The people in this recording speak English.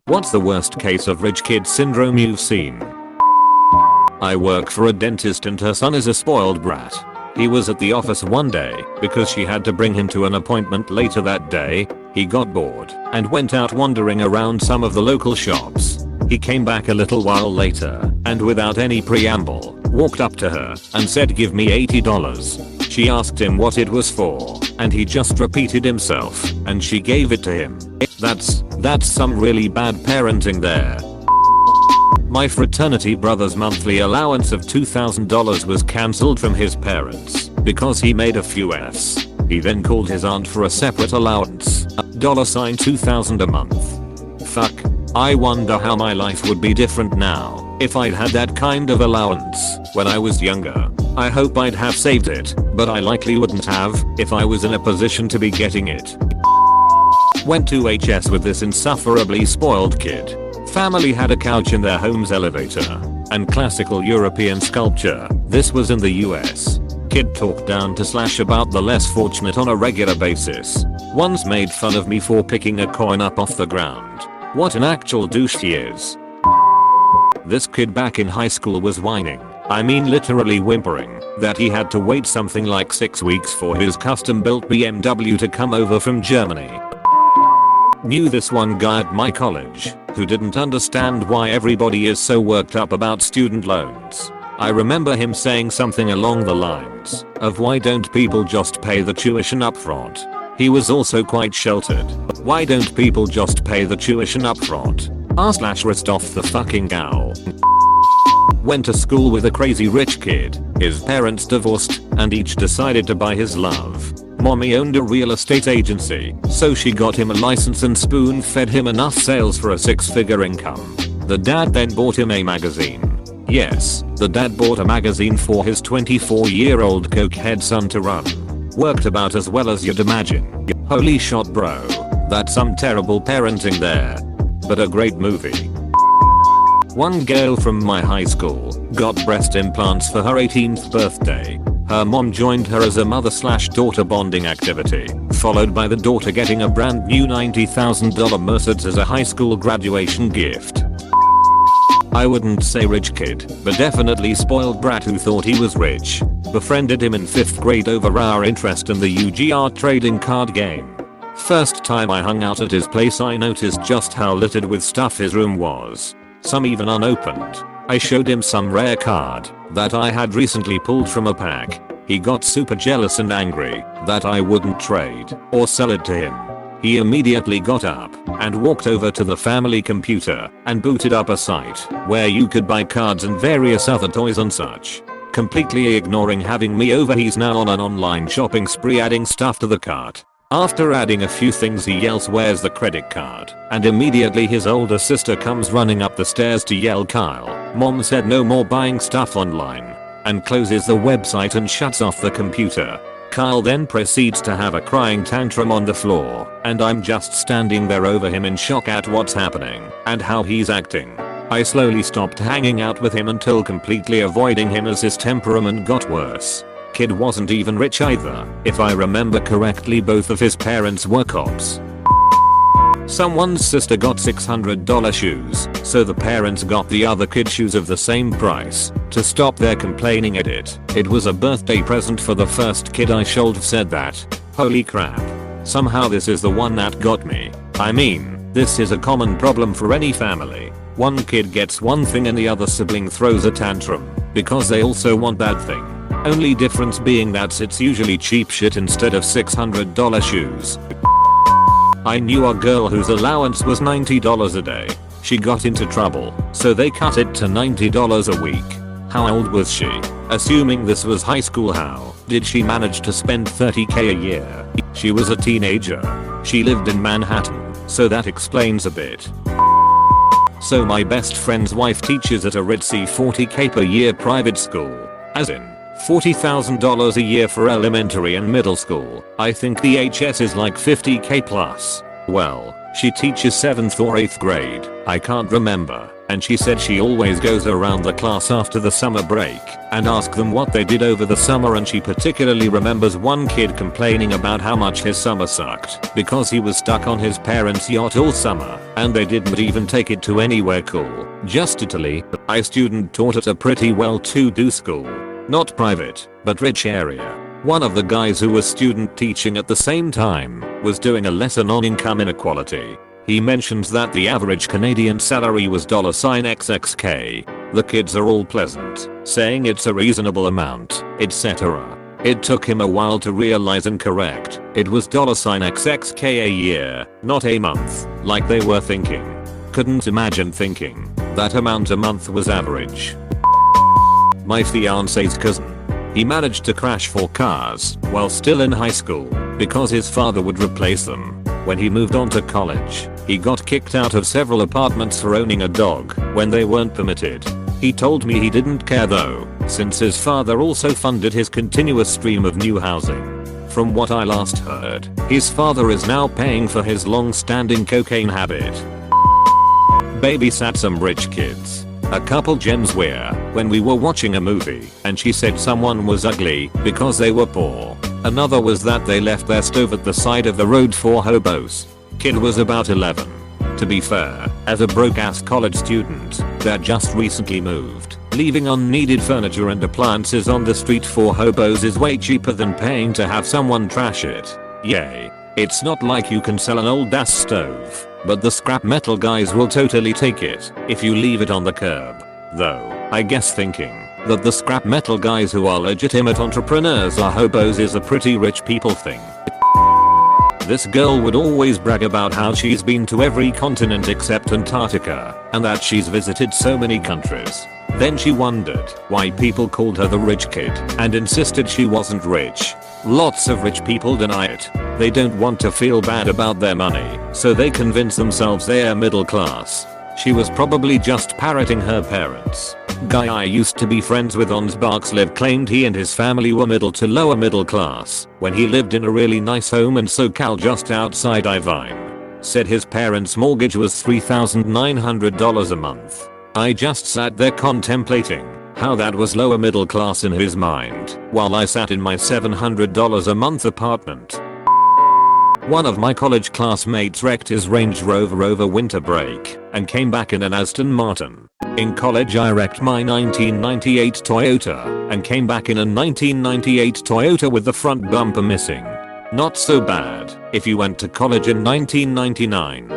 What's the worst case of rich kid syndrome you've seen? I work for a dentist and her son is a spoiled brat. He was at the office one day because she had to bring him to an appointment later that day. He got bored and went out wandering around some of the local shops. He came back a little while later and without any preamble walked up to her and said, "Give me $80. She asked him what it was for and he just repeated himself and she gave it to him. That's some really bad parenting there. My fraternity brother's monthly allowance of $2,000 was cancelled from his parents because he made a few F's. He then called his aunt for a separate allowance, $2,000 a month. Fuck. I wonder how my life would be different now if I'd had that kind of allowance when I was younger. I hope I'd have saved it, but I likely wouldn't have if I was in a position to be getting it. Went to HS with this insufferably spoiled kid. Family had a couch in their home's elevator and classical European sculpture. This was in the US. Kid talked down to Slash about the less fortunate on a regular basis. Once made fun of me for picking a coin up off the ground. What an actual douche he is. This kid back in high school was whining, I mean literally whimpering, that he had to wait something like 6 weeks for his custom built BMW to come over from Germany. Knew this one guy at my college who didn't understand why everybody is so worked up about student loans. I remember him saying something along the lines of, "Why don't people just pay the tuition up front?" He was also quite sheltered. Why don't people just pay the tuition up front? /rest off the fucking cow. Went to school with a crazy rich kid. His parents divorced and each decided to buy his love. Mommy owned a real estate agency, so she got him a license and spoon fed him enough sales for a 6-figure income. The dad then bought him a magazine. Yes, the dad bought a magazine for his 24-year-old cokehead son to run. Worked about as well as you'd imagine. Holy shot bro. That's some terrible parenting there. But a great movie. One girl from my high school got breast implants for her 18th birthday. Her mom joined her as a mother/daughter bonding activity, followed by the daughter getting a brand new $90,000 Mercedes as a high school graduation gift. I wouldn't say rich kid, but definitely spoiled brat who thought he was rich. Befriended him in 5th grade over our interest in the UGR trading card game. First time I hung out at his place I noticed just how littered with stuff his room was. Some even unopened. I showed him some rare card that I had recently pulled from a pack. He got super jealous and angry that I wouldn't trade or sell it to him. He immediately got up and walked over to the family computer and booted up a site where you could buy cards and various other toys and such. Completely ignoring having me over, he's now on an online shopping spree adding stuff to the cart. After adding a few things he yells, "Where's the credit card?" And immediately his older sister comes running up the stairs to yell, "Kyle, mom said no more buying stuff online," and closes the website and shuts off the computer. Kyle then proceeds to have a crying tantrum on the floor, and I'm just standing there over him in shock at what's happening and how he's acting. I slowly stopped hanging out with him until completely avoiding him as his temperament got worse. Kid wasn't even rich either. If I remember correctly, both of his parents were cops. Someone's sister got $600 shoes, so the parents got the other kid shoes of the same price to stop their complaining at it. It was a birthday present for the first kid. I should have said that. Holy crap. Somehow this is the one that got me. I mean, this is a common problem for any family. One kid gets one thing and the other sibling throws a tantrum because they also want that thing. Only difference being that it's usually cheap shit instead of $600 shoes. I knew a girl whose allowance was $90 a day. She got into trouble, so they cut it to $90 a week. How old was she? Assuming this was high school, how did she manage to spend $30K a year? She was a teenager. She lived in Manhattan, so that explains a bit. So my best friend's wife teaches at a ritzy $40K per year private school. As in, $40,000 a year for elementary and middle school. I think the HS is like $50K plus. Well, she teaches 7th or 8th grade. I can't remember. and she said she always goes around the class after the summer break and ask them what they did over the summer, and she particularly remembers one kid complaining about how much his summer sucked because he was stuck on his parents' yacht all summer and they didn't even take it to anywhere cool, just Italy. I student taught at a pretty well-to-do school, not private, but rich area. One of the guys who was student teaching at the same time was doing a lesson on income inequality. He mentions that the average Canadian salary was $XXK. The kids are all pleasant, saying it's a reasonable amount, etc. It took him a while to realize and correct. It was $XXK a year, not a month, like they were thinking. Couldn't imagine thinking that amount a month was average. My fiance's cousin. He managed to crash 4 cars while still in high school because his father would replace them. When he moved on to college, he got kicked out of several apartments for owning a dog when they weren't permitted. He told me he didn't care though, since his father also funded his continuous stream of new housing. From what I last heard, his father is now paying for his long-standing cocaine habit. Babysat some rich kids. A couple gems where, when we were watching a movie and she said someone was ugly because they were poor. Another was that they left their stove at the side of the road for hobos. Kid was about 11. To be fair, as a broke-ass college student that just recently moved, leaving unneeded furniture and appliances on the street for hobos is way cheaper than paying to have someone trash it. Yay. It's not like you can sell an old ass stove, but the scrap metal guys will totally take it if you leave it on the curb. Though, I guess thinking that the scrap metal guys who are legitimate entrepreneurs are hobos is a pretty rich people thing. This girl would always brag about how she's been to every continent except Antarctica and that she's visited so many countries. Then she wondered why people called her the rich kid and insisted she wasn't rich. Lots of rich people deny it. They don't want to feel bad about their money, so they convince themselves they're middle class. She was probably just parroting her parents. Guy I used to be friends with on Sparkslive claimed he and his family were middle to lower middle class when he lived in a really nice home in SoCal just outside Irvine. Said his parents' mortgage was $3,900 a month. I just sat there contemplating how that was lower middle class in his mind while I sat in my $700 a month apartment. One of my college classmates wrecked his Range Rover over winter break and came back in an Aston Martin. In college I wrecked my 1998 Toyota and came back in a 1998 Toyota with the front bumper missing. Not so bad if you went to college in 1999.